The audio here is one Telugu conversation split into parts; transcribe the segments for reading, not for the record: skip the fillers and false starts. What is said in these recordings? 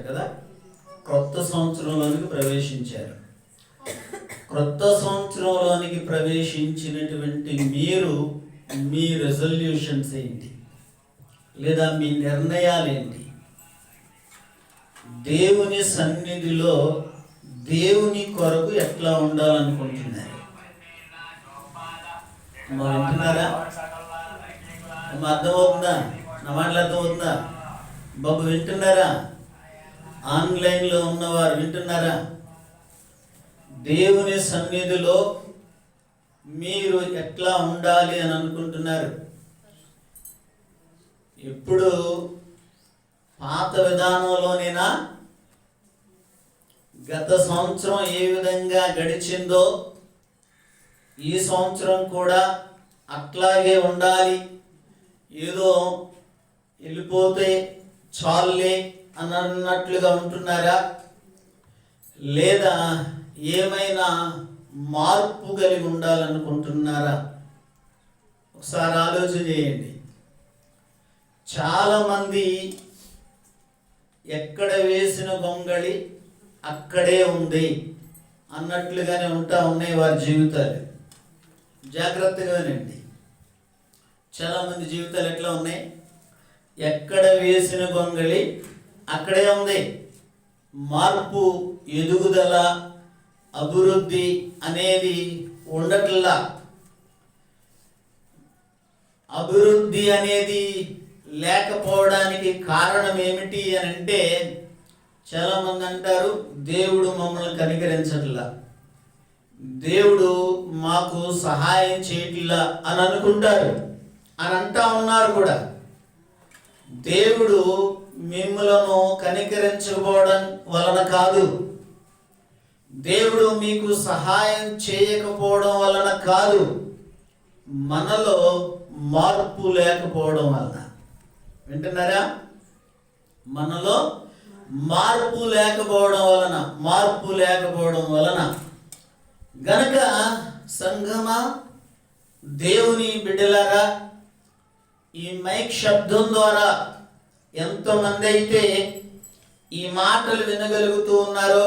కదా, క్రొత్త సంవత్సరంలోనికి ప్రవేశించారు. క్రొత్త సంవత్సరంలోనికి ప్రవేశించినటువంటి మీరు మీ రెజల్యూషన్స్ ఏంటి, లేదా మీ నిర్ణయాలేంటి? దేవుని సన్నిధిలో దేవుని కొరకు ఎట్లా ఉండాలనుకుంటున్నారు? వింటున్నారా? అర్థమవుతుందా? నా మాటలు అర్థమవుతుందా? బాబు వింటున్నారా? ఆన్లైన్లో ఉన్నవారు వింటున్నారా? దేవుని సన్నిధిలో మీరు ఎట్లా ఉండాలి అని అనుకుంటున్నారు? ఇప్పుడు పాత విధానంలోనేనా? గత సంవత్సరం ఏ విధంగా గడిచిందో ఈ సంవత్సరం కూడా అట్లాగే ఉండాలి, ఏదో వెళ్ళిపోతే చాలులే అని అన్నట్లుగా ఉంటున్నారా? లేదా ఏమైనా మార్పు కలిగి ఉండాలనుకుంటున్నారా? ఒకసారి ఆలోచన చేయండి. చాలామంది ఎక్కడ వేసిన గొంగళి అక్కడే ఉంది అన్నట్లుగానే ఉన్నాయి వారి జీవితాలు. జాగ్రత్తగా వినండి. చాలామంది జీవితాలు ఎట్లా ఉన్నాయి? ఎక్కడ వేసిన గొంగళి అక్కడే ఉంది. మార్పు, ఎదుగుదల, అభివృద్ధి అనేది ఉండట్లా. అభివృద్ధి అనేది లేకపోవడానికి కారణం ఏమిటి అని అంటే, చాలామంది అంటారు దేవుడు మమ్మల్ని కనికరించట్లా, దేవుడు మాకు సహాయం చేయట్లా అని అనుకుంటారు, అని అంటా ఉన్నారు కూడా. దేవుడు మిమ్మలను కనికరించకపోవడం వలన కాదు, దేవుడు మీకు సహాయం చేయకపోవడం వలన కాదు, మనలో మార్పు లేకపోవడం వలన. వింటున్నారా? మనలో మార్పు లేకపోవడం వలన గనక సంఘమా, దేవుని బిడ్డలారా, ఈ మైక్ శబ్దం ద్వారా ఎంతమంది అయితే ఈ మాటలు వినగలుగుతూ ఉన్నారో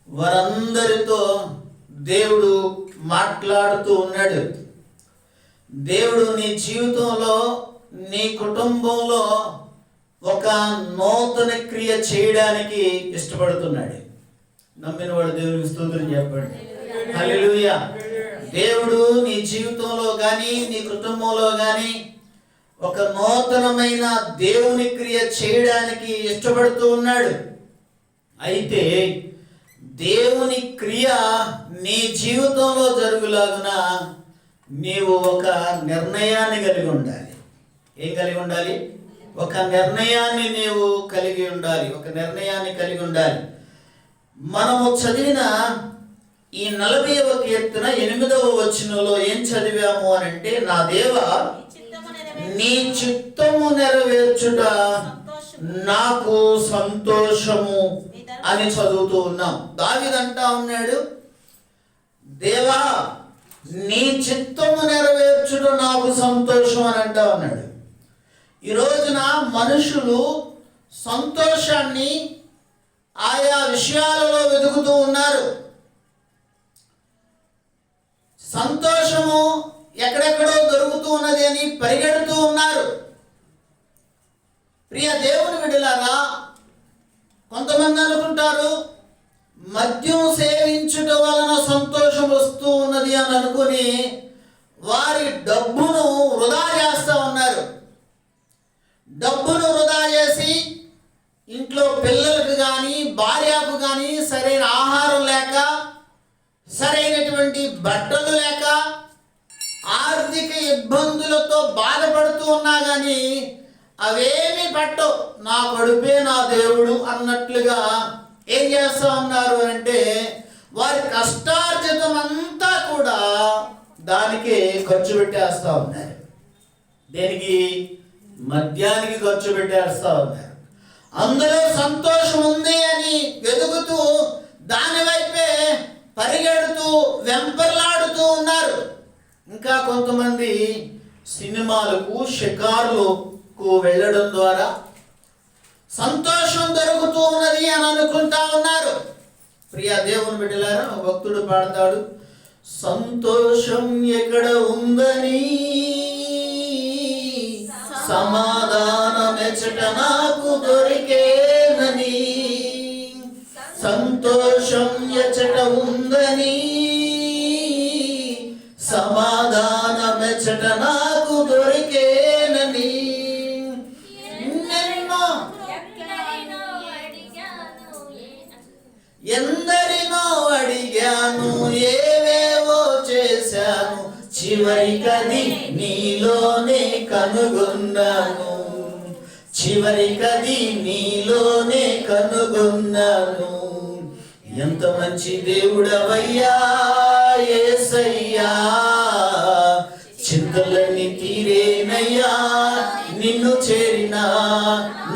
వారందరితో దేవుడు మాట్లాడుతూ ఉన్నాడు. దేవుడు నీ జీవితంలో, నీ కుటుంబంలో ఒక నూతన క్రియ చేయడానికి ఇష్టపడుతున్నాడు. నమ్మిన వాడు దేవునికి స్తోత్రం చెప్పండి. హల్లెలూయా. దేవుడు నీ జీవితంలో కానీ నీ కుటుంబంలో కానీ ఒక నూతనమైన దేవుని క్రియ చేయడానికి ఇష్టపడుతూ ఉన్నాడు. అయితే దేవుని క్రియ నీ జీవితంలో జరుగులాగున నీవు ఒక నిర్ణయాన్ని కలిగి ఉండాలి. ఏం కలిగి ఉండాలి? ఒక నిర్ణయాన్ని నీవు కలిగి ఉండాలి. మనము చదివిన ఈ 40వ కీర్తన 8వ వచనంలో ఏం చదివాము అని అంటే, నా దేవా నీ చిత్తము నెరవేర్చుట నాకు సంతోషము అని చదువుతూ ఉన్నాం. దావీదు అంటా ఉన్నాడు, దేవా నీ చిత్తము నెరవేర్చుట నాకు సంతోషం అని అంటా ఉన్నాడు. ఈ రోజున మనుషులు సంతోషాన్ని ఆయా విషయాలలో వెతుకుతూ ఉన్నారు. సంతోషము ఎక్కడెక్కడో దొరుకుతూ ఉన్నది అని పరిగెడుతూ ఉన్నారు. ప్రియ దేవుని బిడ్డలారా, కొంతమంది అనుకుంటారు మద్యం సేవించుట వలన సంతోషం వస్తూ ఉన్నది అని అనుకుని వారి డబ్బును వృధా చేస్తూ ఉన్నారు. డబ్బును వృధా చేసి ఇంట్లో పిల్లలకు కానీ భార్యకు కానీ సరైన ఆహారం లేక, సరైనటువంటి బట్టలు లేక, ఆర్థిక ఇబ్బందులతో బాధపడుతూ ఉన్నా కానీ అవేమి పట్టవు, నా కడుపే నా దేవుడు అన్నట్లుగా ఏం చేస్తూ ఉన్నారు అంటే, వారి కష్టార్జితం అంతా కూడా దానికి ఖర్చు పెట్టేస్తూ ఉన్నారు. దేనికి? మద్యానికి ఖర్చు పెట్టేస్తూ ఉన్నారు. అందులో సంతోషం ఉంది అని వెతుకుతూ దాని వైపే పరిగెడుతూ వెంపర్లాడుతూ ఉన్నారు. ఇంకా కొంతమంది సినిమాలకు, షికారులకు వెళ్ళడం ద్వారా సంతోషం దొరుకుతుంది జరుగుతూ ఉన్నది అని అనుకుంటా ఉన్నారు. ప్రియ దేవుని బిడ్డలారా, భక్తుడు పాడతాడు, సంతోషం ఎక్కడ ఉందని సమాధానమెచ్చట నాకు దొరికేనని, సంతోషం ఎచ్చట ఉందని సమాధానమెచ్చట నాకు దొరికేనని, ఎందరినో అడిగాను, ఏవేవో చేశాను, చివరికది నీలోనే కనుగొన్నాను, చివరికది నీలోనే కనుగొన్నాను. ఎంత మంచి దేవుడవయ్యా యేసయ్యా, చింతలన్నీ తీరేనయ్యా నిన్ను చేరినా,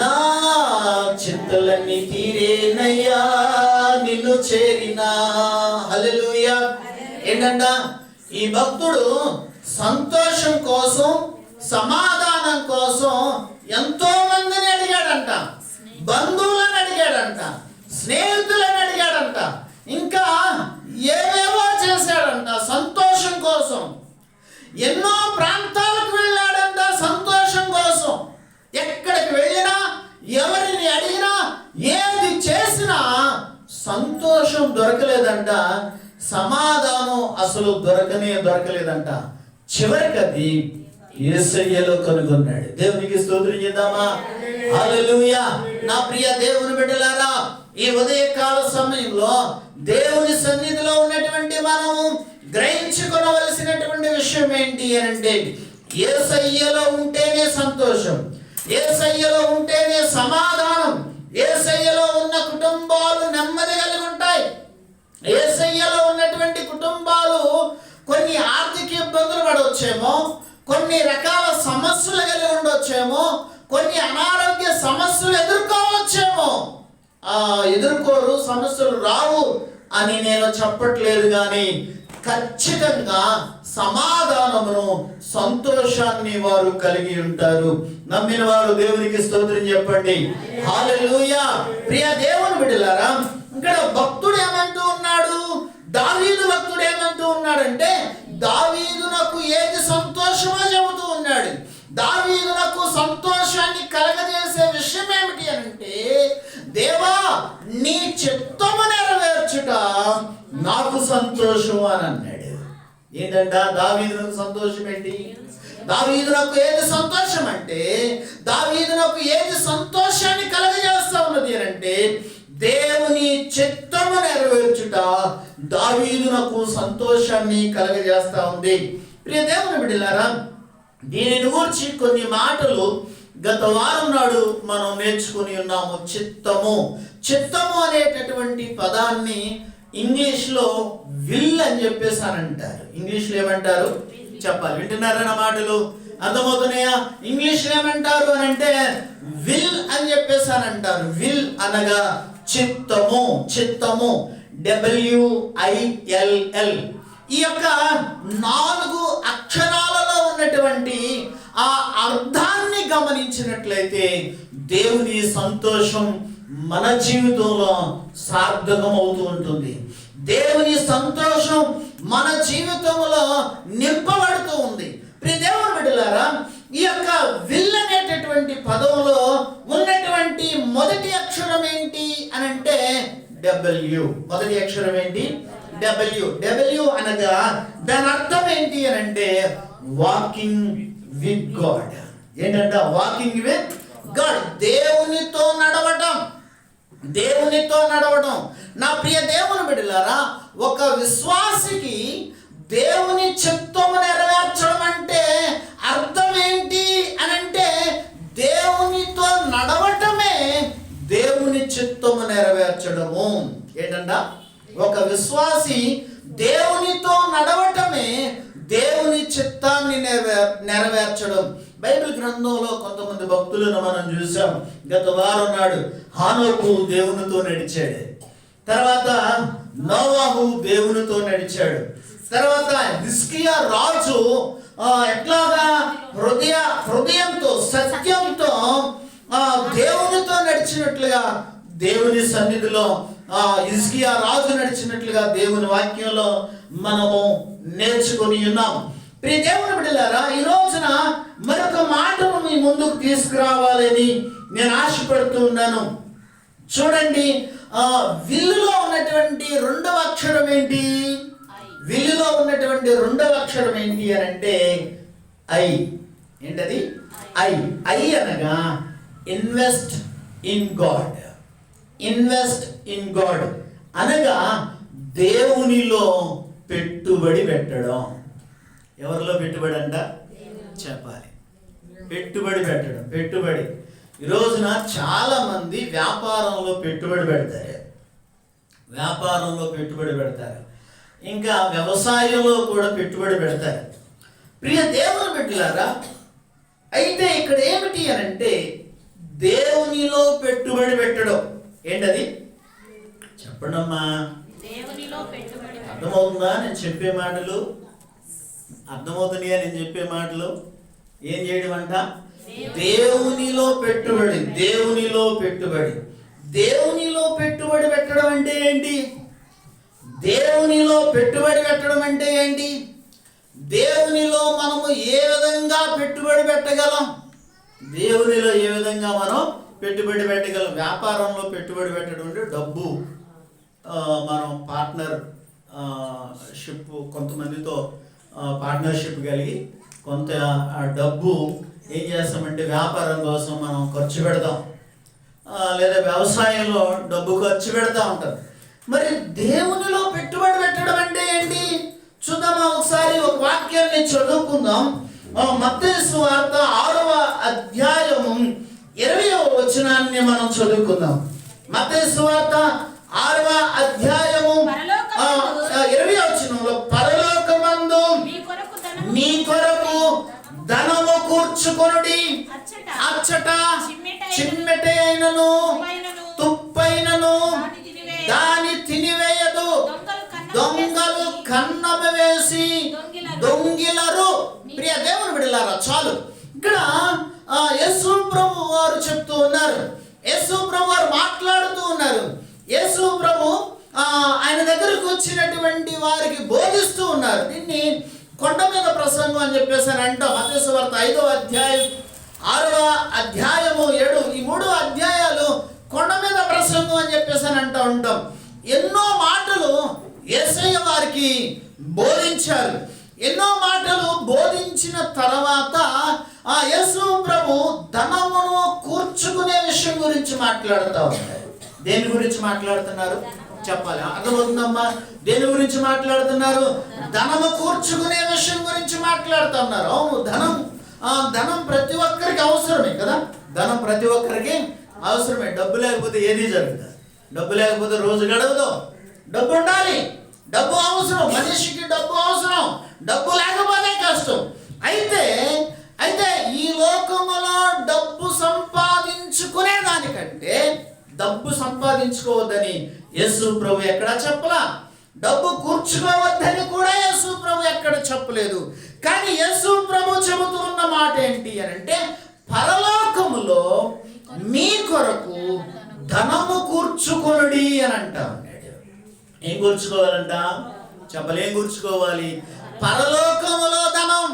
నా చింతలన్నీ తీరేనయ్యా నిన్ను చేరినా. హల్లెలూయా. ఏంటంట, ఈ భక్తుడు సంతోషం కోసం, సమాధానం కోసం ఎంతో మందిని అడిగాడంట, బంధువులను అడిగాడంట, స్నేహితులను అడిగాడంట, ఇంకా ఏవేవో చేశాడంట సంతోషం కోసం. ఎన్నో ప్రాంతాలకు వెళ్ళాడంట సంతోషం కోసం. ఎక్కడికి వెళ్ళినా, ఎవరిని అడిగినా, ఏది చేసినా సంతోషం దొరకలేదంట, సమాధానం అసలు దొరకలేదంట. చివరికి అది యేసయ్యలో కనుగొన్నాడు. దేవునికి స్తోత్రం చేద్దామా? హల్లెలూయా. నా ప్రియ దేవుని బిడ్డలారా, ఈ ఉదయకాల సమయంలో దేవుని సన్నిధిలో ఉన్నటువంటి మనం గ్రహించుకోవలసినటువంటి విషయం ఏంటి అంటే, యేసయ్యలో ఉంటేనే సంతోషం, యేసయ్యలో ఉంటేనే సమాధానం, యేసయ్యలో ఉన్న కుటుంబాలు నెమ్మది కలిగి ఉంటాయి. యేసయ్యలో ఉన్నటువంటి కుటుంబాలు కొన్ని ఆర్థిక ఇబ్బందులు పడవచ్చేమో, కొన్ని రకాల సమస్యలు కలిగి ఉండొచ్చేమో, కొన్ని అనారోగ్య సమస్యలు ఎదుర్కోవచ్చేమో. ఎదుర్కోరు, సమస్యలు రావు అని నేను చెప్పట్లేదు, కానీ ఖచ్చితంగా సమాధానమును, సంతోషాన్ని వారు కలిగి ఉంటారు. నమ్మిన వారు దేవునికి స్తోత్రం చెప్పండి. హల్లెలూయా. ప్రియ దేవుని బిడ్డలారా, ఇక్కడ భక్తుడు ఏమంటూ ఉన్నాడు, దావీదు భక్తుడు ఏమంటూ ఉన్నాడంటే, దావీదునకు ఏది సంతోషమో చెబుతూ ఉన్నాడు. దావీదునకు సంతోషాన్ని కలగజేసే విషయం ఏమిటి అంటే, దేవా నీ చిత్తము నెరవేర్చుట నాకు సంతోషం అని అన్నాడు. ఏంటంట దావీదునకు సంతోషం ఏంటి? దావీదునకు ఏది సంతోషం అంటే, దావీదునకు ఏది సంతోషాన్ని కలగజేస్తా ఉన్నది అంటే, దేవుని చిత్తము నెరవేర్చుట దావీదునకు సంతోషాన్ని కలగజేస్తా ఉంది. ప్రియ దేవుని బిడ్డలారా, దీనిని గురించి కొన్ని మాటలు గత వారం నాడు మనం నేర్చుకుని ఉన్నాము. చిత్తము అనేటటువంటి పదాన్ని ఇంగ్లీష్లో విల్ అని చెప్పేసి అని అంటారు. ఇంగ్లీష్లో ఏమంటారు చెప్పాలి, వింటున్నారా నా మాటలు? అర్థమవుతున్నాయా? ఇంగ్లీష్లో ఏమంటారు అని అంటే విల్ అని చెప్పేసి అని అంటారు. విల్ అనగా చిత్తము, WILL. ఈ యొక్క 4 అక్షరాలలో ఉన్నటువంటి ఆ అర్థాన్ని గమనించినట్లయితే దేవుని సంతోషం మన జీవితంలో సార్థకం అవుతూ ఉంటుంది. దేవుని సంతోషం మన జీవితంలో నింపబడుతూ ఉంది. ప్రియ దేవుని బిడ్డలారా, ఈ యొక్క విల్ అనేటటువంటి పదంలో ఉన్నటువంటి మొదటి అక్షరం ఏంటి అని అంటే W. మొదటి అక్షరం ఏంటి? W అనగా దాని అర్థం ఏంటి అని అంటే వాకింగ్ విత్ గాడ్. ఏంటంట? వాకింగ్ విత్ గాడ్, దేవునితో నడవటం. నా ప్రియ దేవుని బిడ్డలారా, ఒక విశ్వాసికి దేవుని చిత్తము నెరవేర్చడం అంటే అర్థం ఏంటి అని అంటే, దేవునితో నడవటమే దేవుని చిత్తము నెరవేర్చడము. ఏంటంట? ఒక విశ్వాసి దేవునితో నడవటమే దేవుని చిత్తాన్ని నెరవేర్చడం. బైబిల్ గ్రంథంలో కొంతమంది భక్తులను మనం చూసాం. గత వారం నాడు హానోకు దేవునితో నడిచాడు, తర్వాత నోవాహు దేవునితో నడిచాడు, తర్వాత హిజ్కియా రాజు ఎట్లాగా హృదయంతో, సత్యంతో దేవునితో నడిచినట్లుగా దేవుని సన్నిధిలో హిజ్కియా రాజు నడిచినట్లుగా దేవుని వాక్యంలో మనము నేర్చుకొని ఉన్నాం. ప్రియ దేవుని బిడ్డలారా, ఈ రోజున మరొక మాటను మీ ముందుకు తీసుకురావాలని నేను ఆశపడుతూ ఉన్నాను. చూడండి, విల్లులో ఉన్నటువంటి రెండవ అక్షరం ఏంటి? విల్లులో ఉన్నటువంటి రెండవ అక్షరం ఏంటి అని అంటే ఐ. ఏంటది? ఐ. ఐ అనగా invest in God. Invest in God అనగా దేవునిలో పెట్టుబడి పెట్టడం. ఎవరిలో పెట్టుబడి అంట? చెప్పాలి. పెట్టుబడి పెట్టడం. పెట్టుబడి. ఈ రోజున చాలా మంది వ్యాపారంలో పెట్టుబడి పెడతారు. వ్యాపారంలో పెట్టుబడి పెడతారు. ఇంకా వ్యవసాయంలో కూడా పెట్టుబడి పెడతారు. ప్రియ దేవుని బిడ్డలారా, అయితే ఇక్కడ ఏమిటి అని అంటే దేవునిలో పెట్టుబడి పెట్టడం. ఏంటది? చెప్పండి అమ్మా. అర్థమవుతుందా నేను చెప్పే మాటలు? అర్థమవుతున్నాయా నేను చెప్పే మాటలు? ఏం చేయడం అంట? దేవునిలో పెట్టుబడి. దేవునిలో పెట్టుబడి. దేవునిలో పెట్టుబడి పెట్టడం అంటే ఏంటి? దేవునిలో పెట్టుబడి పెట్టడం అంటే ఏంటి? దేవునిలో మనము ఏ విధంగా పెట్టుబడి పెట్టగలం? దేవునిలో ఏ విధంగా మనం పెట్టుబడి పెట్టగలం? వ్యాపారంలో పెట్టుబడి పెట్టడం అంటే డబ్బు, మనం పార్ట్నర్షిప్, కొంతమందితో పార్ట్నర్షిప్ కలిగి కొంత డబ్బు ఏం చేస్తామంటే వ్యాపారం కోసం మనం ఖర్చు పెడతాం, లేదా వ్యవసాయంలో డబ్బు ఖర్చు పెడతా ఉంటాం. మరి దేవునిలో పెట్టుబడి పెట్టడం అంటే ఏంటి? చూద్దామా ఒకసారి. ఒక వాక్యాన్ని చదువుకుందాం. మత్తయి సువార్త 6వ అధ్యాయము 20వ వచనాన్ని మనం చదువుకుందాం. మత్తయి సువార్త 6వ అధ్యాయము 20వ వచనంలో, పరలోకమందు మీ కొరకు ధనము కూర్చుకొనుడి, అచ్చట చిమ్మెటైనను తుప్పైనను దాని తినివేయదు, దొంగలు కన్నము వేసి దొంగిలరు. ప్రియ దేవుని బిడ్డలారా, చాలు. ఇక్కడ యేసు ప్రభు వారు చెప్తూ ఉన్నారు. యేసు ప్రభు వారు మాట్లాడుతూ ఉన్నారు. యేసు ప్రభు ఆయన దగ్గరకు వచ్చినటువంటి వారికి బోధిస్తూ ఉన్నారు. దీన్ని కొండ మీద ప్రసంగం అని చెప్పేసి అని అంటాం. మత్తయి సువార్త 5వ అధ్యాయం, 6వ అధ్యాయము 7, ఈ 3 అధ్యాయాలు కొండ మీద ప్రసంగం అని చెప్పేసి అని అంటూ ఉంటాం. ఎన్నో మాటలు యేసయ్య వారికి బోధించారు. ఎన్నో మాటలు బోధించిన తర్వాత యేసు ప్రభు ధనమును కూర్చుకునే విషయం గురించి మాట్లాడుతూ ఉన్నారు. దేని గురించి మాట్లాడుతున్నారు చెప్పాలి? అర్థమవుతుందమ్మా? దేని గురించి మాట్లాడుతున్నారు? ధనము కూర్చుకునే విషయం గురించి మాట్లాడుతున్నారు. అవును, ధనం ప్రతి ఒక్కరికి అవసరమే కదా. ధనం ప్రతి ఒక్కరికి అవసరమే. డబ్బు లేకపోతే ఏది జరుగుతుంది? డబ్బు లేకపోతే రోజు గడవదు. డబ్బు ఉండాలి. డబ్బు అవసరం. మనిషికి డబ్బు అవసరం. డబ్బు లేకపోతే కష్టం. అయితే ఈ లోకములో డబ్బు సంపాదించుకునే దానికంటే డబ్బు సంపాదించుకోవద్దని యేసు ప్రభు ఎక్కడ చెప్పలా. డబ్బు కూర్చుకోవద్దని కూడా యేసు ప్రభు ఎక్కడ చెప్పలేదు. కానీ యేసు ప్రభు చెబుతూ ఉన్న మాట ఏంటి అని అంటే, పరలోకములో మీ కొరకు ధనము కూర్చుకొనుడి అని అంటా ఉన్నాడు. ఏం కూర్చుకోవాలంట? చెప్పలేం కూర్చుకోవాలి? పరలోకములో ధనం.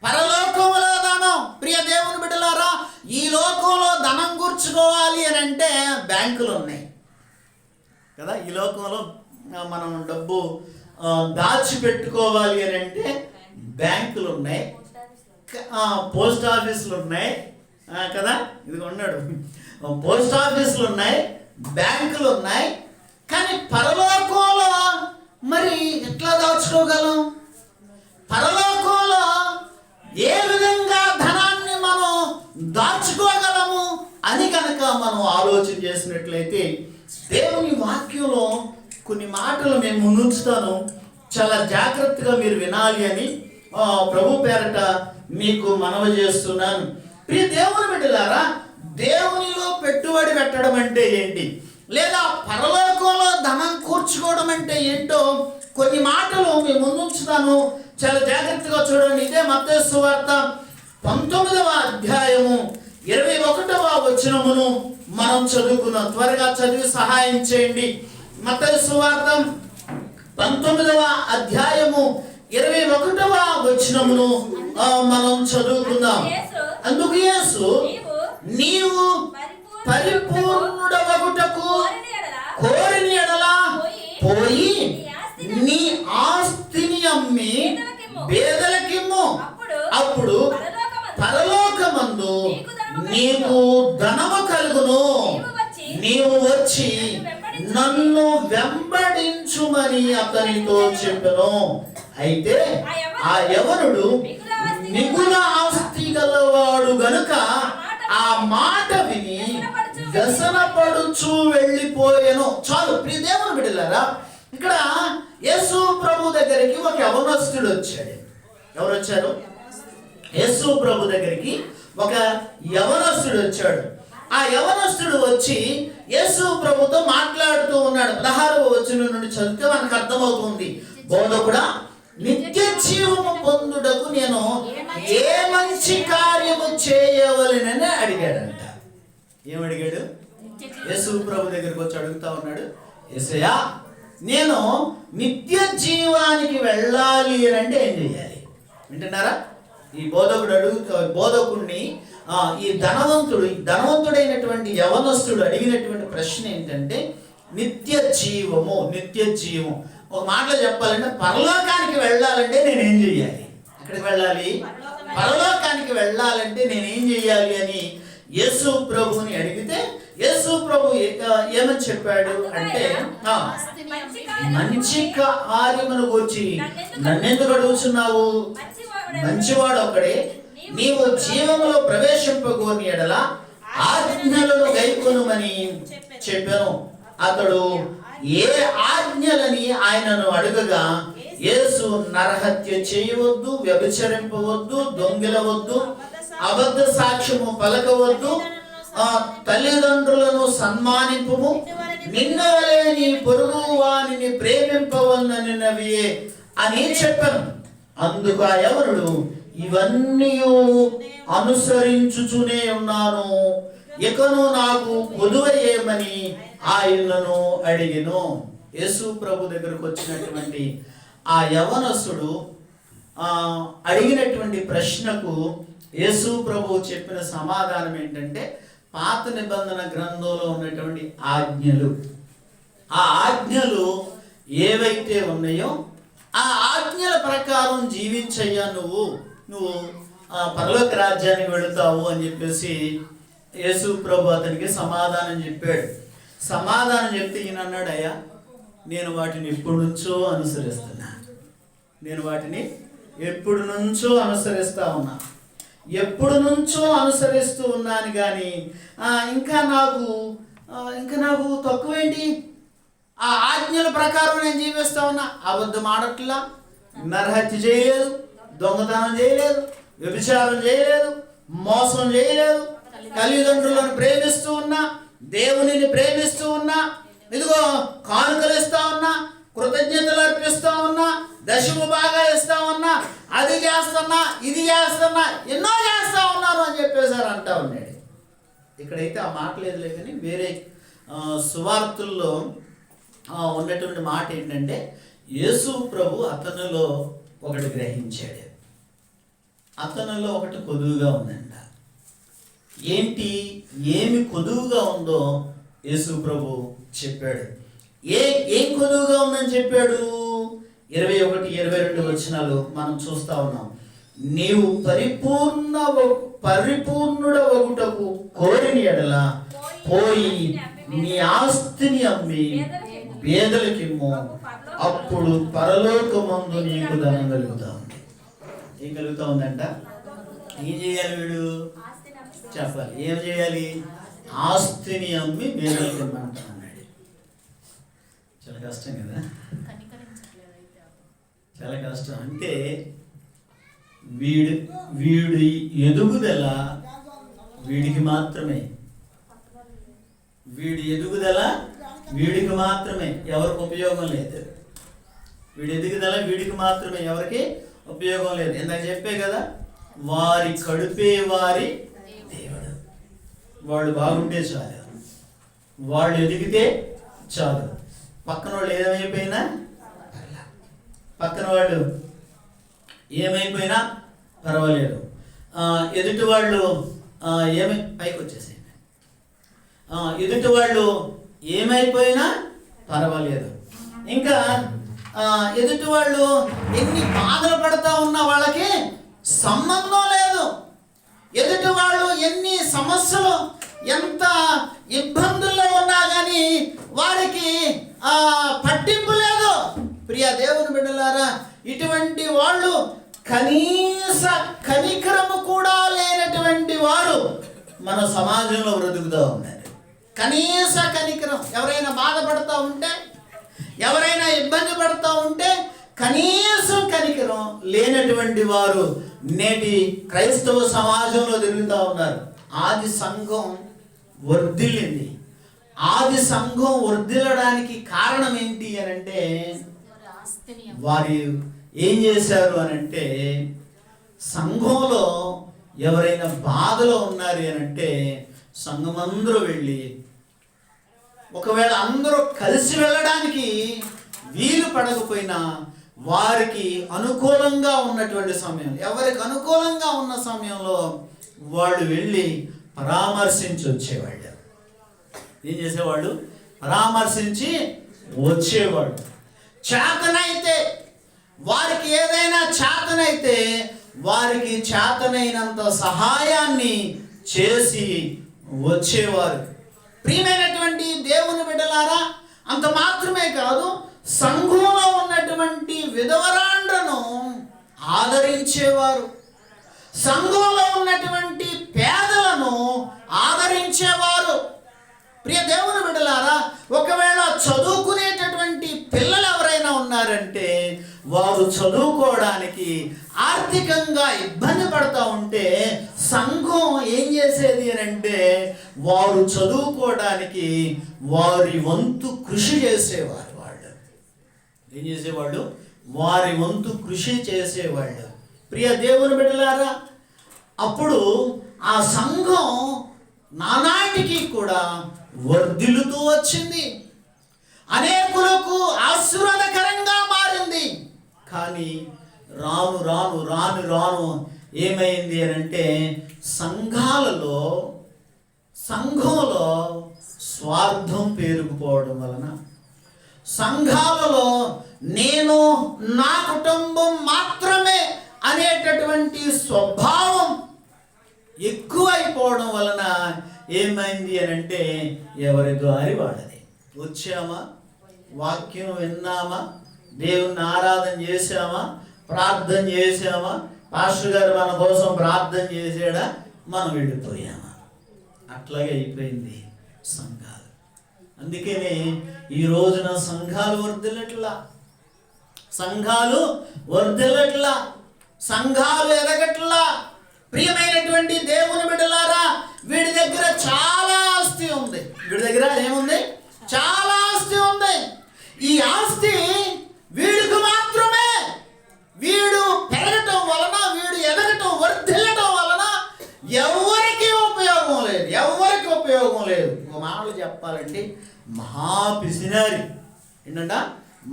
పరలోకములో ధనం. ప్రియ దేవుని బిడ్డలారా, ఈ లోకంలో ధనం కూర్చుకోవాలి అని అంటే బ్యాంకులు ఉన్నాయి కదా. ఈ లోకంలో మనం డబ్బు దాచిపెట్టుకోవాలి అని అంటే బ్యాంకులు ఉన్నాయి, పోస్ట్ ఆఫీసులు ఉన్నాయి కదా. ఇది ఉన్నాడు, పోస్ట్ ఆఫీసులు ఉన్నాయి, బ్యాంకులు ఉన్నాయి. కానీ పరలోకంలో మరి ఎట్లా దాచుకోగలం? పరలోకంలో ఏ విధంగా ధనాన్ని మనం దాచుకోగలము అని కనుక మనం ఆలోచన చేసినట్లయితే, దేవుని వాక్యంలో కొన్ని మాటలు నేను ముందుంచుతాను, చాలా జాగ్రత్తగా మీరు వినాలి అని ప్రభు పేరట మీకు మనవి చేస్తున్నాను. ప్రియ దేవుని బిడ్డలారా, దేవునిలో పెట్టుబడి పెట్టడం అంటే ఏంటి, లేదా పరలోకంలో ధనం కూర్చుకోవడం అంటే ఏంటో కొన్ని మాటలు మీ ముందుంచుతాను, చాలా జాగ్రత్తగా చూడండి. ఇదే మత్తయి సువార్త 19వ అధ్యాయము 21వ వచనమును మనం చదువుకున్నాం. త్వరగా చదివి సహాయం చేయండి. మత్తయి సువార్త 19వ అధ్యాయము 21వ వచనమును మనం చదువుకుందాం. అందుకు యేసు, నీవు పరిపూర్ణుడవగుటకు కోరిన యెడల పోయి నీ ఆస్తిని అమ్మి పేదలకిమ్ము, అప్పుడు పరలోకమందు నీకు ధనము కలుగును. నీవు వచ్చి నన్ను వెంబడించుమని అతనితో చెప్పెను. అయితే ఆ యవనుడు మిగుల ఆస్తి గలవాడు గనుక ఆ మాట విని వ్యసనపడుచు వెళ్ళిపోయాను. చాలు ప్రియ దేవుని బిడ్డలారా, ఇక్కడ యేసు ప్రభు దగ్గరికి ఒక యవనస్తుడు వచ్చాడు. ఎవరు వచ్చారు? యేసు ప్రభు దగ్గరికి ఒక యవనస్తుడు వచ్చాడు. ఆ యవనస్తుడు వచ్చి యేసు ప్రభుతో మాట్లాడుతూ ఉన్నాడు. 16వ వచనం నుండి చదివితే మనకు అర్థమవుతుంది. బోధకుడా, నిత్య జీవము పొందుటకు నేను ఏ మంచి కార్యము చేయవలెనని అడిగాడంట. ఏమడిగాడు? యేసు ప్రభు దగ్గరికి వచ్చి అడుగుతా ఉన్నాడు, యేసయ్యా, నేను నిత్య జీవానికి వెళ్ళాలి అంటే ఏం చేయాలి? వింటున్నారా? ఈ బోధకుడిని ఈ ధనవంతుడైనటువంటి యవనస్తుడు అడిగినటువంటి ప్రశ్న ఏంటంటే నిత్య జీవం. ఒక మాటలో చెప్పాలంటే పరలోకానికి వెళ్ళాలంటే నేనేం చెయ్యాలి? ఎక్కడికి వెళ్ళాలి? పరలోకానికి వెళ్ళాలంటే నేనేం చెయ్యాలి అని యేసు ప్రభుని అడిగితే యేసు ప్రభు ఏమని చెప్పాడు అంటే, మంచి కార్యమును గూర్చి నన్నెందుకు అడుగుచున్నావు? మంచివాడు ఒకడే. నీవు జీవములో ప్రవేశింపగోని యెడల ఆజ్ఞలను గైకొనుమని చెప్పాను. అతడు ఏ ఆజ్ఞలని ఆయనను అడుగగా, యేసు నరహత్య చేయవద్దు, వ్యభిచరింపవద్దు, దొంగిలవద్దు, అబద్ధ సాక్ష్యము పలకవద్దు, తల్లిదండ్రులను సన్మానింపుము, నిన్ను వలె నీ పొరుగు వానిని ప్రేమింపవలననినవియే అని చెప్పాను. అందుకు ఆ యవనుడు, ఇవన్నీ అనుసరించుచునే ఉన్నాను, ఇకను నాకు కొదువయేమని ఆయనను అడిగెను. యేసు ప్రభు దగ్గరకు వచ్చినటువంటి ఆ యవనస్తుడు అడిగినటువంటి ప్రశ్నకు యేసు ప్రభు చెప్పిన సమాధానం ఏంటంటే, పాత నిబంధన గ్రంథంలో ఉన్నటువంటి ఆజ్ఞలు, ఆ ఆజ్ఞలు ఏవైతే ఉన్నాయో ఆ ఆజ్ఞల ప్రకారం జీవించయ్యా, నువ్వు పరలోక రాజ్యానికి వెళుతావు అని చెప్పేసి యేసు ప్రభు అతనికి సమాధానం చెప్పాడు. సమాధానం చెప్తే ఈయన అన్నాడు, అయ్యా, నేను వాటిని ఎప్పటి నుంచో అనుసరిస్తున్నా. ఎప్పుడు నుంచో అనుసరిస్తూ ఉన్నాను కానీ ఇంకా నాకు తక్కువేంటి? ఆ ఆజ్ఞల ప్రకారం నేను జీవిస్తా ఉన్నా. అబద్ధం ఆడట్లా, నరహత్య చేయలేదు, దొంగతనం చేయలేదు, వ్యభిచారం చేయలేదు, మోసం చేయలేదు, తల్లిదండ్రులను ప్రేమిస్తూ ఉన్నా, దేవునిని ప్రేమిస్తూ ఉన్నా, ఇదిగో కానుకలు ఇస్తా ఉన్నా, కృతజ్ఞతలు అర్పిస్తా ఉన్నా, దశము బాగా ఇస్తా ఉన్నా, అది చేస్తున్నా, ఇది చేస్తున్నా, ఎన్నో చేస్తా ఉన్నాను అని చెప్పేసారు అంటా ఉన్నాడు. ఇక్కడైతే ఆ మాట లేదులే, కానీ వేరే సువార్తల్లో ఉన్నటువంటి మాట ఏంటంటే, యేసు ప్రభు అతనిలో ఒకటి గ్రహించాడు, అతనిలో ఒకటి కొదువుగా ఉందంట. ఏమి కొదువుగా ఉందో యేసు ప్రభు చెప్పాడు. ఏం కొదువుగా ఉందని చెప్పాడు? 21, 22 వచనాలు మనం చూస్తా ఉన్నాం. నీవు పరిపూర్ణుడవగుటకు కోరిన యెడల పోయి నీ ఆస్తిని అమ్మి పేదలకిమ్ము, అప్పుడు పరలోకమందు నీకు ధనం కలుగుతా ఉంది. ఏం కలుగుతా ఉందంట? ఏం చేయాలి వీడు? చెప్పాలి. ఏం చేయాలి? ఆస్తిని అమ్మి పేదలకి ఇమ్మంటా అన్నాడు. చాలా కష్టం కదా, చాలా కష్టం. అంటే వీడి ఎదుగుదల వీడికి మాత్రమే, ఎవరికి ఉపయోగం లేదు. వీడి ఎదుగుదల వీడికి మాత్రమే, ఎవరికి ఉపయోగం లేదు. ఇందాక చెప్పే కదా, వారి కడుపే వారి దేవుడు. వాళ్ళు బాగుంటే చాలు, వాళ్ళు ఎదిగితే చాలు. పక్కన వాళ్ళు ఏమైపోయినా, పక్కన వాళ్ళు ఏమైపోయినా పర్వాలేదు, ఎదుటి వాళ్ళు పైకి వచ్చేసేయండి, ఎదుటి వాళ్ళు ఏమైపోయినా పర్వాలేదు. ఇంకా ఎదుటి వాళ్ళు ఎన్ని బాధలు పడతా ఉన్నా వాళ్ళకి సంబంధం లేదు. ఎదుటి వాళ్ళు ఎన్ని సమస్యలు, ఎంత ఇబ్బందుల్లో ఉన్నా కానీ వారికి పట్టింపు లేదు. ప్రియ దేవుని బిడ్డలారా, ఇటువంటి వాళ్ళు కనీస కనికరము కూడా లేనటువంటి వారు మన సమాజంలో బ్రతుకుతూ ఉన్నారు. కనీస కనికరం, ఎవరైనా బాధపడుతూ ఉంటే, ఎవరైనా ఇబ్బంది పడుతూ ఉంటే కనీసం కనికరం లేనటువంటి వారు నేటి క్రైస్తవ సమాజంలో తిరుగుతూ ఉన్నారు. ఆది సంఘం వర్ధిల్లింది. ఆది సంఘం వర్ధిల్లడానికి కారణం ఏంటి అని అంటే, వారు ఏం చేశారు అని అంటే, సంఘంలో ఎవరైనా బాధలో ఉన్నారు అని అంటే సంఘం అందరూ వెళ్ళి, ఒకవేళ అందరూ కలిసి వెళ్ళడానికి వీలు పడకపోయినా వారికి అనుకూలంగా ఉన్నటువంటి సమయం, ఎవరికి అనుకూలంగా ఉన్న సమయంలో వాళ్ళు వెళ్ళి పరామర్శించి వచ్చేవాళ్ళు. ఏం చేసేవాళ్ళు? పరామర్శించి వచ్చేవాళ్ళు. చేతనైతే, వారికి ఏదైనా చేతనైతే వారికి చేతనైనంత సహాయాన్ని చేసి వచ్చేవారు. ప్రియమైనటువంటి దేవుని బిడ్డలారా, అంత మాత్రమే కాదు, సంఘంలో ఉన్నటువంటి విధవరాండ్రను ఆదరించేవారు, సంఘంలో ఉన్నటువంటి పేదలను ఆదరించేవారు. ప్రియ దేవుని బిడ్డలారా, ఒకవేళ చదువుకునేటటువంటి పిల్లలు ఎవరైనా ఉన్నారంటే వారు చదువుకోవడానికి ఆర్థికంగా ఇబ్బంది పడుతూ ఉంటే సంఘం ఏం చేసేది అని అంటే, వారు చదువుకోవడానికి వారి వంతు కృషి చేసేవారు. వాళ్ళు ఏం చేసేవాళ్ళు? వారి వంతు కృషి చేసేవాళ్ళు. ప్రియ దేవుని బిడ్డలారా, అప్పుడు ఆ సంఘం నానాటికి కూడా వర్ధిల్లుతూ వచ్చింది, అనేకులకు ఆశీర్వాదకరంగా మారింది. కానీ రాను రాను రాను రాను ఏమైంది అని అంటే, సంఘంలో స్వార్థం పేరుకుపోవడం వలన, సంఘాలలో నేను నా కుటుంబం మాత్రమే అనేటటువంటి స్వభావం ఎక్కువైపోవడం వలన ఏమైంది అని అంటే, ఎవరి దారి వాళ్ళది. వచ్చామా, వాక్యం విన్నామా, దేవుని ఆరాధన చేసామా, ప్రార్థన చేసామా, పాస్టర్ గారు మన కోసం ప్రార్థన చేసాడా, మనం వెళ్ళిపోయామా, అట్లాగే అయిపోయింది సంఘాలు. అందుకనే ఈ రోజున సంఘాలు వర్ధిల్లట్లా, సంఘాలు వర్ధిల్లట్లా, సంఘాలు ఎదగట్లా. ప్రియమైనటువంటి దేవుని బిడ్డలారా, వీడి దగ్గర చాలా ఆస్తి ఉంది. వీడి దగ్గర ఏముంది? చాలా ఆస్తి ఉంది. ఈ ఆస్తి వీడికి మాత్రమే. వీడు పెరగటం వలన, వీడు ఎదగటం, వర్ధిల్లటం వలన ఎవరికి ఉపయోగం లేదు, ఎవరికి ఉపయోగం లేదు. ఒక మాటలు చెప్పాలంటే మహాపిసినారి. ఏంటంట?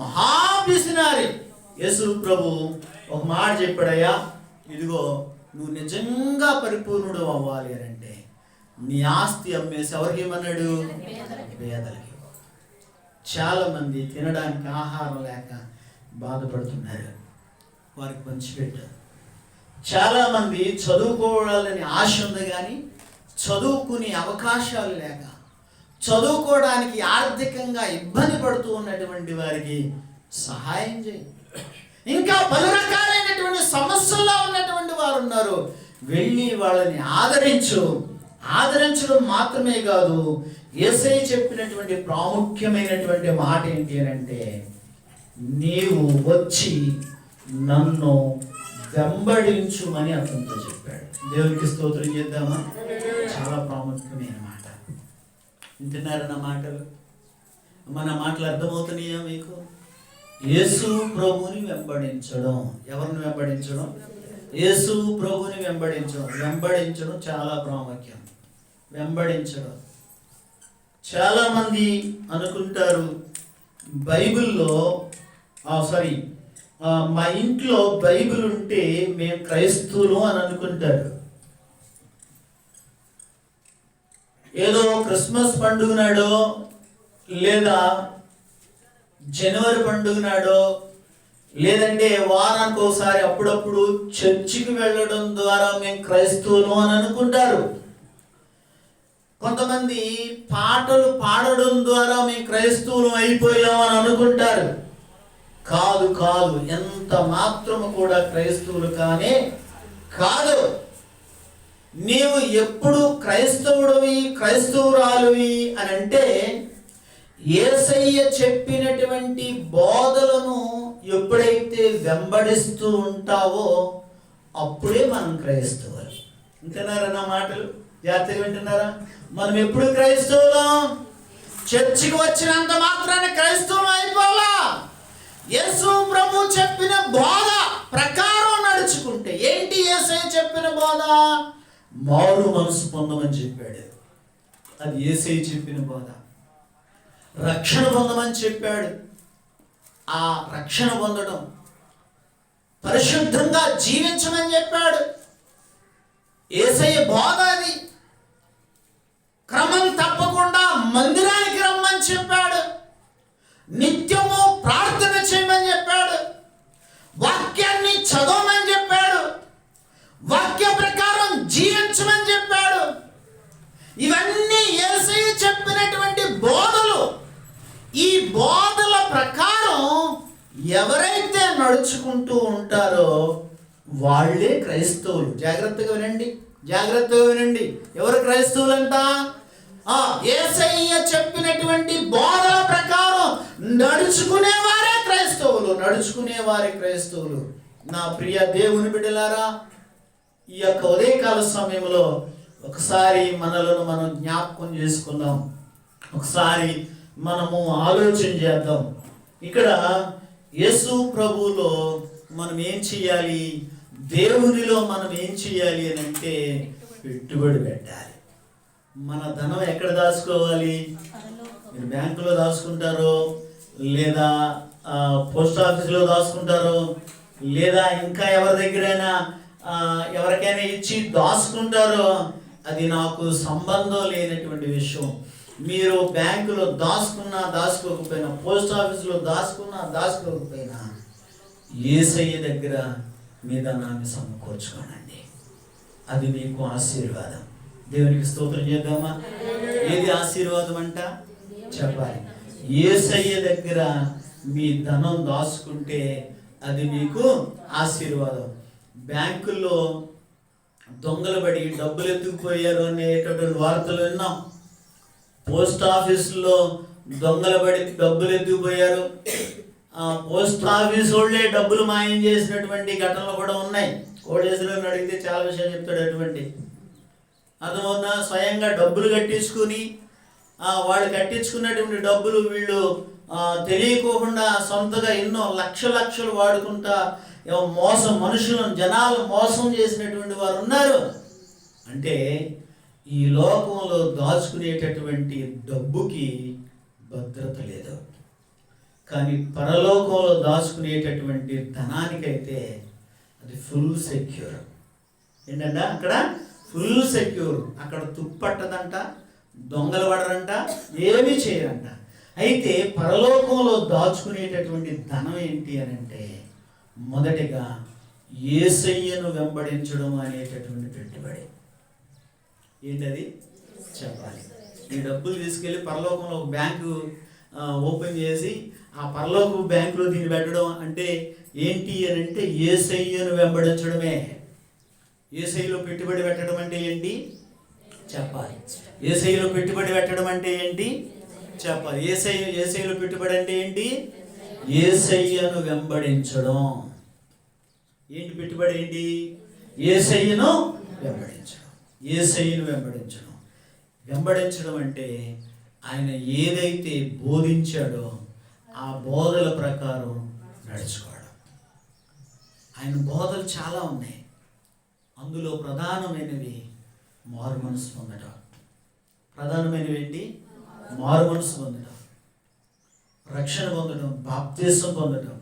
మహాపిసినారి. యేసు ప్రభు ఒక మాట చెప్పాడయ్యా, ఇదిగో నువ్వు నిజంగా పరిపూర్ణుడు అవ్వాలి అని అంటే నీ ఆస్తి అమ్మేసి ఎవరికి ఇవ్వమన్నాడు? పేదలకి. చాలామంది తినడానికి ఆహారం లేక బాధపడుతున్నారు, వారికి పంచిపెట్టారు. చాలామంది చదువుకోవాలని ఆశ ఉంది కానీ చదువుకునే అవకాశాలు లేక, చదువుకోవడానికి ఆర్థికంగా ఇబ్బంది పడుతూ ఉన్నటువంటి వారికి సహాయం చేయి. ఇంకా పలు రకాలైనటువంటి సమస్యల్లో ఉన్నటువంటి వారు ఉన్నారు, వెళ్ళి వాళ్ళని ఆదరించు. ఆదరించడం మాత్రమే కాదు, యేసయ్య చెప్పినటువంటి ప్రాముఖ్యమైనటువంటి మాట ఏంటి అని అంటే, నీవు వచ్చి నన్ను వెంబడించుమని అతనితో చెప్పాడు. దేవునికి స్తోత్రం చేద్దామా? చాలా ప్రాముఖ్యమైన మాట. వింటున్నారన్న మాటలు? మన మాటలు అర్థమవుతున్నాయా మీకు? యేసు ప్రభుని వెంబడించడం. ఎవరిని వెంబడించడం? యేసు ప్రభుని వెంబడించడం. వెంబడించడం చాలా ప్రాముఖ్యం. వెంబడించడం. చాలామంది అనుకుంటారు బైబిల్లో మా ఇంట్లో బైబిల్ ఉంటే మేము క్రైస్తవులు అని అనుకుంటారు. ఏదో క్రిస్మస్ పండుగ నాడో లేదా జనవరి పండుగ నాడో లేదంటే వారానికి ఒకసారి అప్పుడప్పుడు చర్చికి వెళ్ళడం ద్వారా మేము క్రైస్తవులు అని అనుకుంటారు. కొంతమంది పాటలు పాడడం ద్వారా మేము క్రైస్తవులు అయిపోయామని అనుకుంటారు. కాదు కాదు, ఎంత మాత్రము కూడా క్రైస్తవులు కానే కాదు. నీవు ఎప్పుడు క్రైస్తవుడివి క్రైస్తవురాలువి అని అంటే యేసయ్య చెప్పినటువంటి బోధలను ఎప్పుడైతే వెంబడిస్తూ ఉంటావో అప్పుడే మనం క్రైస్తవులు. వింటున్నారా నా మాటలు? జాగ్రత్తగా వింటున్నారా? మనం ఎప్పుడు క్రైస్తవులం? చర్చికి వచ్చినంత మాత్రాన్ని క్రైస్తవులు అయిపోవాలా? యేసు ప్రభు చెప్పిన బోధ ప్రకారం నడుచుకుంటే. ఏంటి యేసయ్య చెప్పిన బోధ? మారు మనసు పొందమని చెప్పాడు. అది యేసయ్య చెప్పిన బోధ. రక్షణ పొందమని చెప్పాడు. ఆ రక్షణ పొందడం, పరిశుద్ధంగా జీవించమని చెప్పాడు. యేసయ్య బోధ అది. క్రమం తప్పకుండా మందిరానికి రమ్మని చెప్పాడు. నిత్యము ప్రార్థన చేయమని చెప్పాడు. వాక్యాన్ని చదవమని చెప్పాడు. వాక్య ప్రకారం జీవించమని చెప్పాడు. ఇవన్నీ యేసయ్య చెప్పినటువంటి బోధలు. ఈ బోధల ప్రకారం ఎవరైతే నడుచుకుంటూ ఉంటారో వాళ్ళే క్రైస్తవులు. జాగ్రత్తగా వినండి, జాగ్రత్తగా వినండి. ఎవరు క్రైస్తవులంట? యేసయ్య చెప్పినటువంటి బోధల ప్రకారం నడుచుకునేవారే క్రైస్తవులు. నడుచుకునేవారే క్రైస్తవులు. నా ప్రియ దేవుని బిడ్డలారా, ఈ యొక్క ఉదయకాల సమయంలో ఒకసారి మనలను మనం జ్ఞాపకం చేసుకుందాం. ఒకసారి మనము ఆలోచన చేద్దాం. ఇక్కడ యేసు ప్రభువులో మనం ఏం చేయాలి? దేవునిలో మనం ఏం చేయాలి అని అంటే పెట్టుబడి పెట్టాలి. మన ధనం ఎక్కడ దాచుకోవాలి? మీరు బ్యాంకులో దాచుకుంటారో, లేదా పోస్ట్ ఆఫీసులో దాచుకుంటారో, లేదా ఇంకా ఎవరి దగ్గరైనా ఎవరికైనా ఇచ్చి దాచుకుంటారో, అది నాకు సంబంధం లేనటువంటి విషయం. మీరు బ్యాంకులో దాచుకున్నా దాచుకోకపోయినా, పోస్ట్ ఆఫీసులో దాచుకోకపోయినా యేసయ్య దగ్గర మీ ధనాన్ని సమకూర్చుకోనండి. అది మీకు ఆశీర్వాదం. దేవునికి స్తోత్రం చేద్దామా? ఏది ఆశీర్వాదం అంట చెప్పాలి. యేసయ్య దగ్గర మీ ధనం దాచుకుంటే అది మీకు ఆశీర్వాదం. బ్యాంకుల్లో దొంగలు పడి డబ్బులు ఎత్తుకుపోయారు అనేటటువంటి వార్తలు విన్నాం. పోస్ట్ ఆఫీసులో దొంగలు పడి డబ్బులు ఎత్తుకుపోయారు. పోస్ట్ ఆఫీస్ వాళ్ళే డబ్బులు మాయం చేసినటువంటి ఘటనలు కూడా ఉన్నాయి. కోటేశ్వరుని అడిగితే చాలా విషయాలు చెప్తాడు. అటువంటి అతను స్వయంగా డబ్బులు కట్టించుకుని వాళ్ళు కట్టించుకున్నటువంటి డబ్బులు వీళ్ళు తెలియకోకుండా సొంతగా ఎన్నో లక్షలు వాడుకుంటా మనుషులను జనాలు మోసం చేసినటువంటి వారు ఉన్నారు. అంటే ఈ లోకంలో దాచుకునేటటువంటి డబ్బుకి భద్రత లేదు, కానీ పరలోకంలో దాచుకునేటటువంటి ధనానికైతే అది ఫుల్ సెక్యూర్. ఏంటంటే అక్కడ ఫుల్ సెక్యూర్. అక్కడ తుప్పట్టదంట, దొంగలు పడరంట, ఏమీ చేయరంట. అయితే పరలోకంలో దాచుకునేటటువంటి ధనం ఏంటి అని అంటే మొదటిగా యేసయ్యను వెంబడించడం అనేటటువంటి పెట్టుబడి. ఏంటది చెప్పాలి. ఈ డబ్బులు తీసుకెళ్ళి పరలోకంలో ఒక బ్యాంకు ఓపెన్ చేసి ఆ పరలోక బ్యాంకులో దీన్ని పెట్టడం అంటే ఏంటి అని అంటే యేసయ్యను వెంబడించడమే. యేసయ్యలో పెట్టుబడి పెట్టడం అంటే ఏంటి చెప్పాలి. యేసయ్యలో పెట్టుబడి పెట్టడం అంటే ఏంటి చెప్పాలి. యేసయ్యలో పెట్టుబడి అంటే ఏంటి? యేసయ్యను వెంబడించడం. ఏంటి పెట్టుబడి? ఏంటి? యేసయ్యను వెంబడించడం. యేసయ్యను వెంబడించడం. వెంబడించడం అంటే ఆయన ఏదైతే బోధించాడో ఆ బోధల ప్రకారం నడుచుకోవడం. ఆయన బోధలు చాలా ఉన్నాయి. అందులో ప్రధానమైనవి మారు మనసు పొందడం. ప్రధానమైనవి ఏంటి? మారు మనసు పొందడం, రక్షణ పొందడం, బాప్తిసం పొందడం,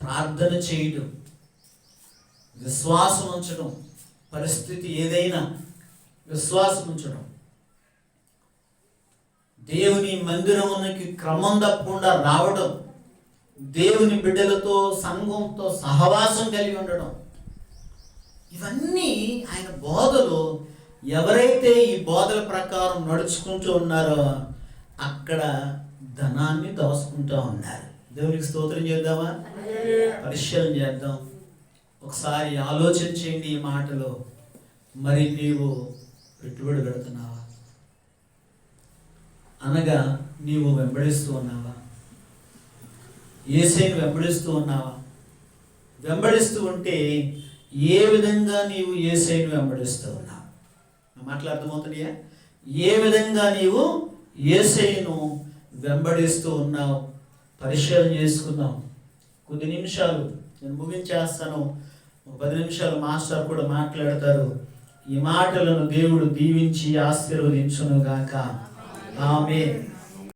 ప్రార్థన చేయడం, విశ్వాసం ఉంచడం, పరిస్థితి ఏదైనా విశ్వాసం ఉంచడం, దేవుని మందిరమునికి క్రమం తప్పకుండా రావడం, దేవుని బిడ్డలతో సంఘంతో సహవాసం కలిగి ఉండడం, ఇవన్నీ ఆయన బోధలు. ఎవరైతే ఈ బోధల ప్రకారం నడుచుకుంటూ ఉన్నారో అక్కడ ధనాన్ని దోసుకుంటూ ఉన్నారు. దేవునికి స్తోత్రం చేద్దామా? పరిశీలన చేద్దాం. ఒకసారి ఆలోచన చేయండి ఈ మాటలో. మరి నీవు పెట్టుబడి పెడుతున్నావా? అనగా నీవు వెంబడిస్తూ ఉన్నావా? యేసయ్యను వెంబడిస్తూ ఉన్నావా? వెంబడిస్తూ ఉంటే ఏ విధంగా నీవు యేసయ్యను వెంబడిస్తూ ఉన్నావు? మాటలు అర్థమవుతున్నాయా? ఏ విధంగా నీవు యేసయ్యను వెంబడిస్తూ ఉన్నావు? పరిశీలన చేసుకుందాం. కొద్ది నిమిషాలు నేను ముగించేస్తాను. 10 నిమిషాలు మాస్టర్ కూడా మాట్లాడతారు. ఈ మాటలను దేవుడు దీవించి ఆశీర్వదించును గాక. ఆమేన్.